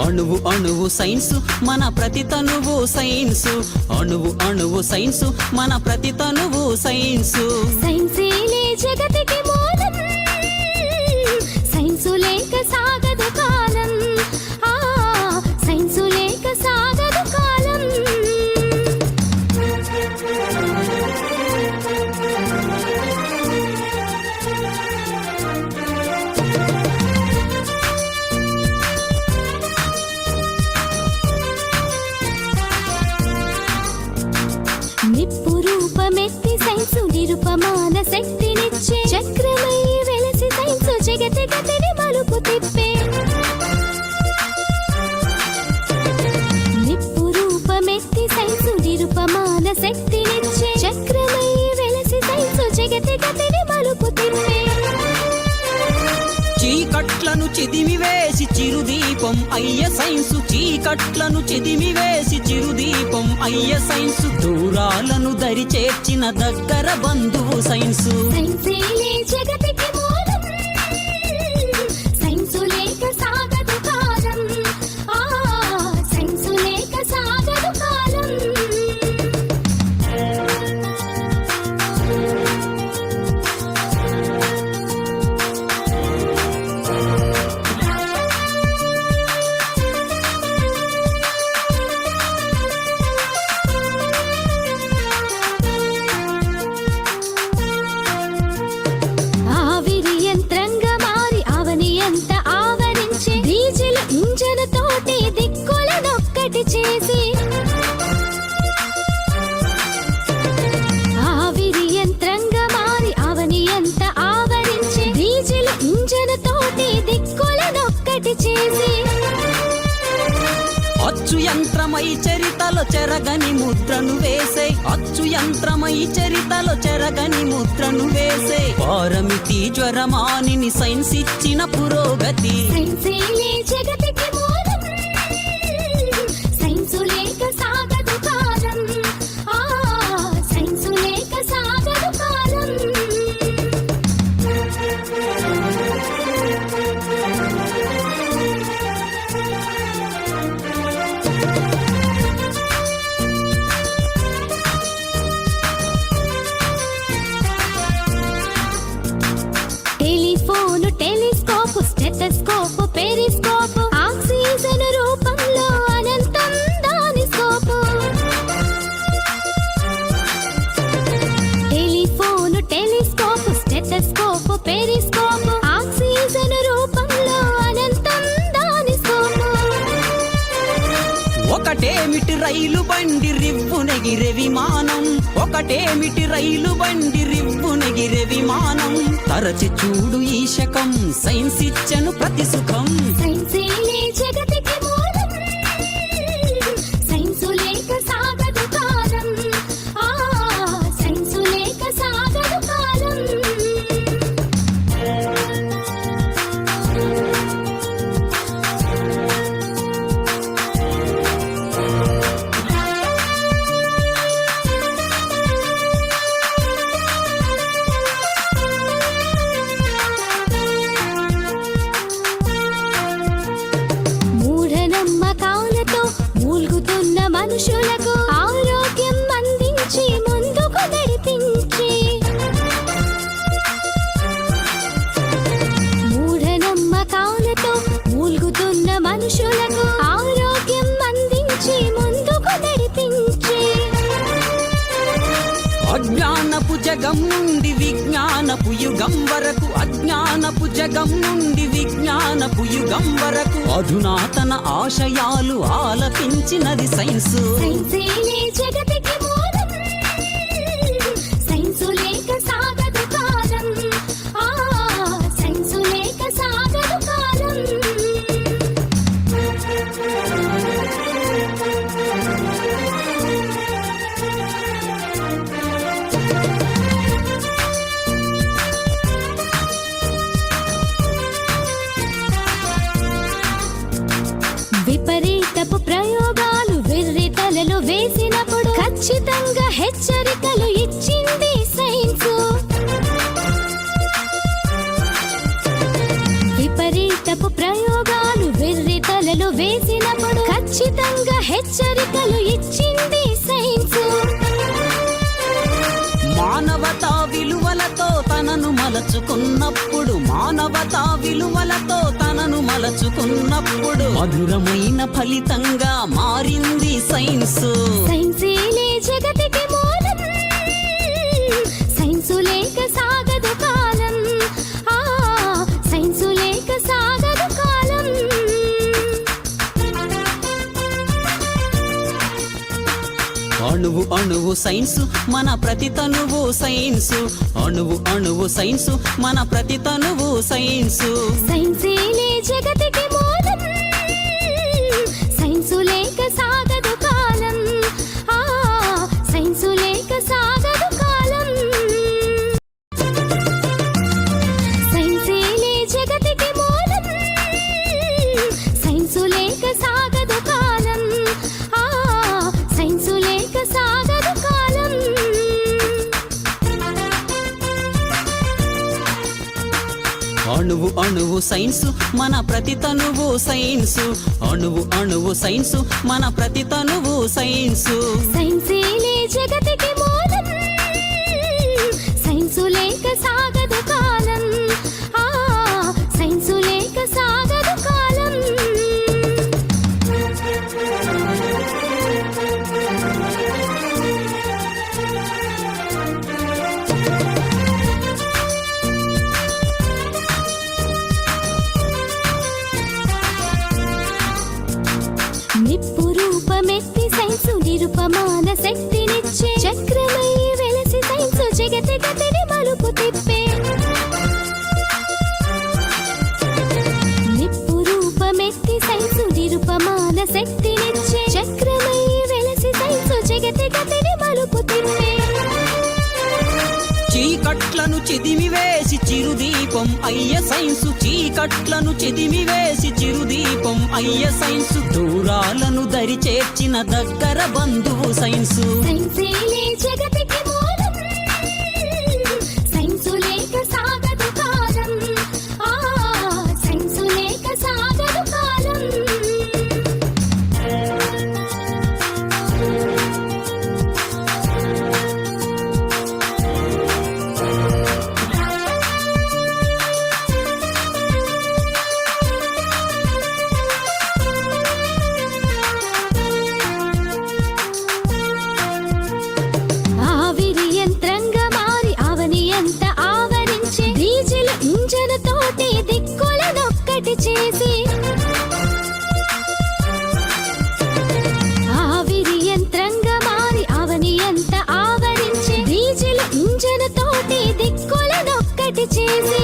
అణువు అణువు సైన్సు మన ప్రతి తనువు సైన్సు అణువు అణువు సైన్సు మన ప్రతి తనువు సైన్సు సైన్సేలే జగతికి మూలం సైన్సు లేక సాగదు కాలం సైన్సు లేక సాగదు కాలం నిప్పు రూపమెత్తి సైన్సు నిరుపమాన శక్తినిచ్చే చక్రమై వెలసి సైన్సు జగతి గతిని మలుపు తిప్పే నిప్పు రూపమెత్తి సైన్సు నిరుపమాన శక్తినిచ్చే చక్రమై వెలసి సైన్సు జగతి గతిని మలుపు తిప్పే చీకట్లను చిదిమివేసి చిరుదీపం అయ్య సైన్సు చీకట్లను చిదిమివేసి చిరుదీపం అయ్య సైన్సు దూరాలను దరి చేర్చిన దగ్గర బంధువు సైన్సు సైన్సేలే జగతికి మూలం సైన్సు లేక సాగదు కాలం సైన్సు లేక సాగదు కాలం ఆవిరి యంత్రంగా మారి అవని ఎంత ఆవరించే డీజిల్ ఇంజన్ తోటి దిక్కులనొక్కటి చేసి ఆవిరి యంత్రంగా మారి అవని ఎంత ఆవరించే డీజిల్ ఇంజన్ తోటి దిక్కులనొక్కటి చేసి అచ్చు యంత్రమై చరితలో చెరగని ముద్రను వేసే అచ్చు యంత్రమై చరితలో చెరగని ముద్రను వేసే పారమితి జ్వరమానిని సైన్స్ ఇచ్చిన పురోగతి సైన్సేలే జగతికి మూలం సైన్సు లేక సాగదు కాలం సైన్సు లేక సాగదు కాలం telephone telescope stethoscope periscope oxygen రూపంలో అనంతం దాని scope telephone telescope stethoscope periscope oxygen రూపంలో అనంతం దాని స్కోప్ ఒకటేమిటి రైలు బండి రివ్వునెగిరే విమానం ఒకటేమిటి రైలు బండి రివ్వునెగిరే విమానం తరచి చూడు ఈ శకం సైన్స్ ఇచ్చను ప్రతి సుఖం సైన్సేలే జగతికి మూలం సైన్సు లేక సాగదు కాలం సైన్సు లేక సాగదు కాలం మూఢనమ్మకాలతో మూల్గుతున్న మనుషులకు ఆరోగ్యం అందించి ముందుకు నడిపించి మూఢనమ్మకాలతో మూల్గుతున్న మనుషులకు ఆరోగ్యం అందించి ముందుకు నడిపించి అజ్ఞానపు జగం నుండి విజ్ఞానపు యుగం వరకు అజ్ఞానపు జగం నుండి విజ్ఞానపు యుగం వరకు అధునాతన ఆశయాలు ఆలపించినది సైన్సు సైన్సేలే జగతికి మూలం సైన్సు లేక సాగదు కాలం సైన్సు లేక సాగదు కాలం విపరీతపు ప్రయోగాలు వెర్రి తలలు వేసినప్పుడు ఖచ్చితంగా హెచ్చరికలు ఇచ్చింది సైన్సు విపరీతపు ప్రయోగాలు వెర్రి తలలు వలలో వేసినప్పుడు ఖచ్చితంగా హెచ్చరికలు ఇచ్చింది సైన్స్. మానవతా విలువలతో తనను మలచుకున్నప్పుడు, మానవతా విలువలతో తనను మలచుకున్నప్పుడు మధురమైన ఫలితంగా మారింది సైన్స్. సైన్సేలే జగతికి మూలం, సైన్సు లేక సాగదు కాలం. ఆ సైన్సు లేక సాగదు కాలం. అణువు అణువు సైన్సు మన ప్రతి తనువు సైన్సు, అణువు అణువు సైన్సు మన ప్రతి తనువు సైన్సు. సైన్సేలే జగతికి మూలం, సైన్సు లేక సాగదు కాలం. ఆ సైన్సు లేక సాగదు కాలం. సైన్సేలే జగతికి మూలం, సైన్సు లేక సాగదు కాలం. ఆ సైన్సు లేక సాగదు కాలం. అణువు అణువు సైన్సు మన ప్రతి తనువు సైన్సు, అణువు అణువు సైన్సు మన ప్రతి తనువు సైన్సు. సైన్సేలే జగతికి మూలం, సైన్సు లేక సాగదు కాలం. ఆ సైన్సు లేక సాగదు కాలం. నిప్పు రూపమెత్తి సైన్సు నిరుపమాన శక్తినిచ్చే, చక్రమై వెలసి సైన్సు జగతి గతిని మలుపు తిప్పే. నిప్పు రూపమెత్తి సైన్సు నిరుపమాన శక్తినిచ్చే, చక్రమై వెలసి సైన్సు జగతి గతిని మలుపు తిప్పే. చీకట్లను చెదిమివేసి చిరుదీపం అయ్య సైన్సు, చీకట్లను చెదిమివేసి చిరుదీపం అయ్య సైన్సు. దూరాలను దరి చేర్చిన దగ్గర బంధువు సైన్సు. సైన్సేలే జగతికి మూలం, సైన్సు లేక సాగదు కాలం. ఆ సైన్సు లేక సాగదు కాలం. ఆవిరి యంత్రంగా మారి అవని ఎంత ఆవరించే, డీజిల్ ఇంజన్ తోటి దిక్కులనొక్కటి చేసి. ఆవిరి యంత్రంగా మారి అవని ఎంత ఆవరించే, డీజిల్ ఇంజన్ తోటి దిక్కులనొక్కటి చేసి.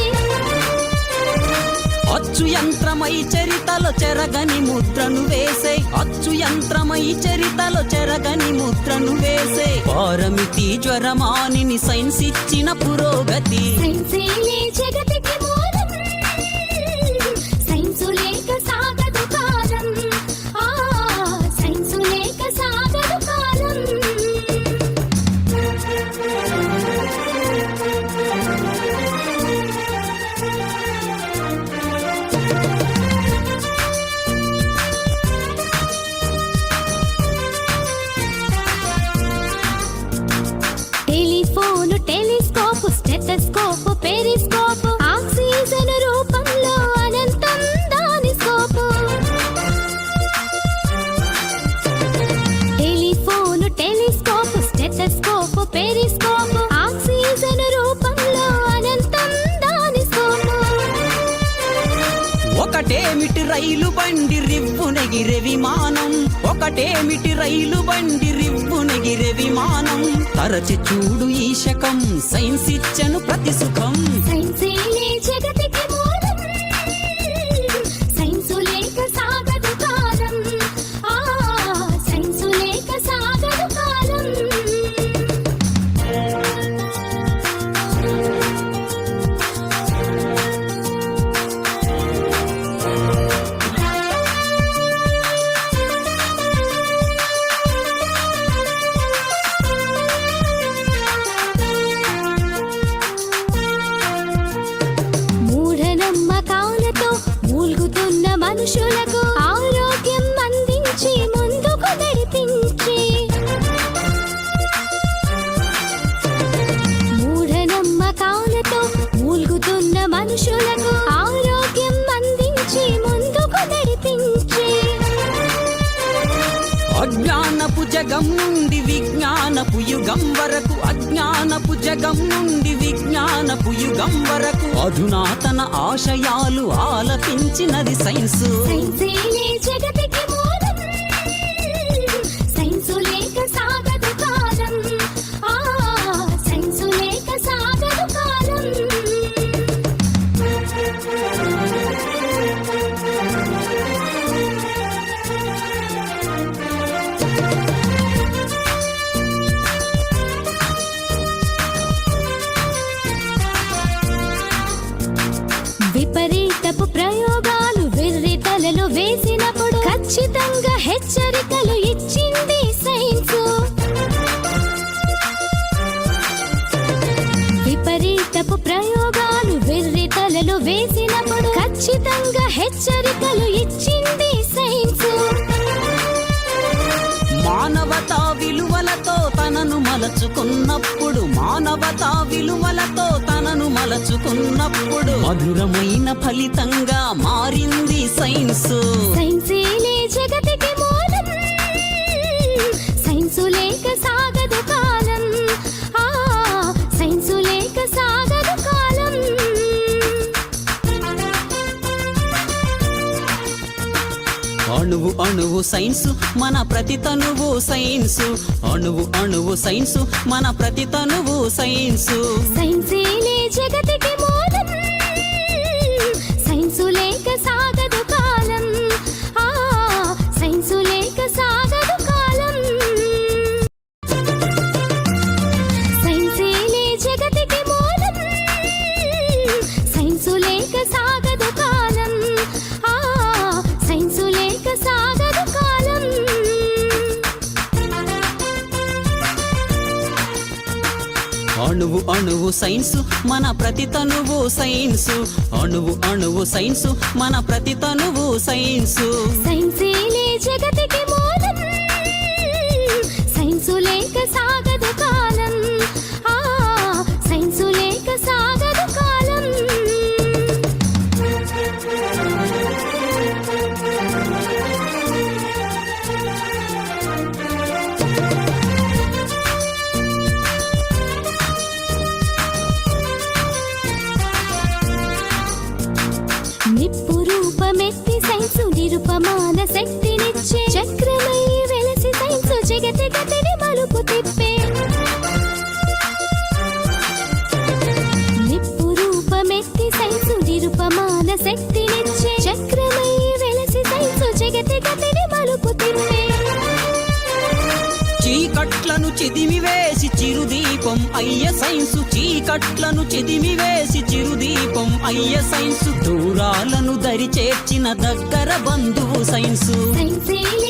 అచ్చు యంత్రమై చరితలో చెరగని ముద్రను వేసే, అచ్చు యంత్రమై చరితలో చెరగని ముద్రను వేసే. పారమితి జ్వరమానిని సైన్స్ ఇచ్చిన పురోగతి. సైన్సేలే జగతికి మూలం, సైన్సు లేక సాగదు కాలం. ఆ సైన్సు లేక సాగదు కాలం. టెలిఫోను, టెలిస్కోపు, స్టెటస్కోపు, పెరిస్కోపు, ఆక్సిజన్ రూపంలో అనంతం దాని స్కోపు. టెలిఫోను, టెలిస్కోపు, స్టెటస్కోపు, పెరిస్కోపు, ఆక్సిజన్ రూపంలో అనంతం దాని స్కోపు. ఒకటేమిటి రైలు బండి రివ్వునెగిరే విమానం, ఒకటేమిటి రైలు బండి రివ్వునెగిరే విమానం. తరచి చూడు ఈ శకం సైన్స్ ఇచ్చను ప్రతి సుఖం. సైన్సేలే జగతికి మూలం, సైన్సు లేక సాగదు కాలం. ఆ సైన్సు లేక సాగదు కాలం. జగం నుండి విజ్ఞానపు యుగం వరకు, అజ్ఞానపు జగం నుండి విజ్ఞానపు యుగం వరకు అధునాతన ఆశయాలు ఆలపించినది సైన్సు. సైన్సేలే జగతికి మూలం, సైన్సు లేక సాగదు కాలం. సైన్సు లేక సాగదు కాలం. విపరీతపు ప్రయోగాలు వెర్రి తలలో వేసినప్పుడు ఖచ్చితంగా హెచ్చరికలు ఇచ్చింది సైన్సు. విపరీతపు ప్రయోగాలు వెర్రి తలలో వేసినప్పుడు ఖచ్చితంగా హెచ్చరికలు ఇచ్చింది సైన్సు. మానవతా విలువలతో తనను మలచుకున్నప్పుడు, మానవతా విలువలతో తనను మలచుకున్నప్పుడు మధురమైన ఫలితంగా మారింది సైన్సు. సైన్సేలే జగతికి మూలం, సైన్సు లేక సాగదు కాలం. సైన్సు లేక సాగదు కాలం. అణువు అణువు సైన్సు మన ప్రతి తనువు సైన్సు, అణువు అణువు సైన్సు మన ప్రతి తనువు సైన్సు. సైన్సేలే జగతికి మూలం, సైన్సు లేక సాగదు కాలం. సైన్సు లేక సాగదు కాలం. సైన్సేలే జగతికి మూలం, సైన్సు లేక సాగదు కాలం. సైన్సు లేక సాగదు కాలం. అణువు అణువు సైన్సు మన ప్రతి తనువు సైన్సు, అణువు అణువు సైన్సు మన ప్రతి తనువు సైన్సు. సైన్సేలే జగతికి మూలం, సైన్సు లేక సాగదు కాలం. సైన్సు లేక సాగదు కాలం. నిప్పు రూపమెత్తి సైన్సు నిరుపమాన శక్తినిచ్చే, చక్రమై వెలసి సైన్సు జగతి గతిని మలుపు తిప్పే. నిప్పు రూపమెత్తి సైన్సు నిరుపమాన శక్తినిచ్చే, చక్రమై వెలసి సైన్సు జగతి గతిని మలుపు తిప్పే. చీకట్లను చెదిమివేసి చిరుదీపం అయ్య సైన్సు, చీకట్లను చెదిమివేసి చిరుదీపం అయ్య సైన్సు, దూరాలను దరి చేర్చిన దగ్గర బంధువు సైన్సు. సైన్సేలే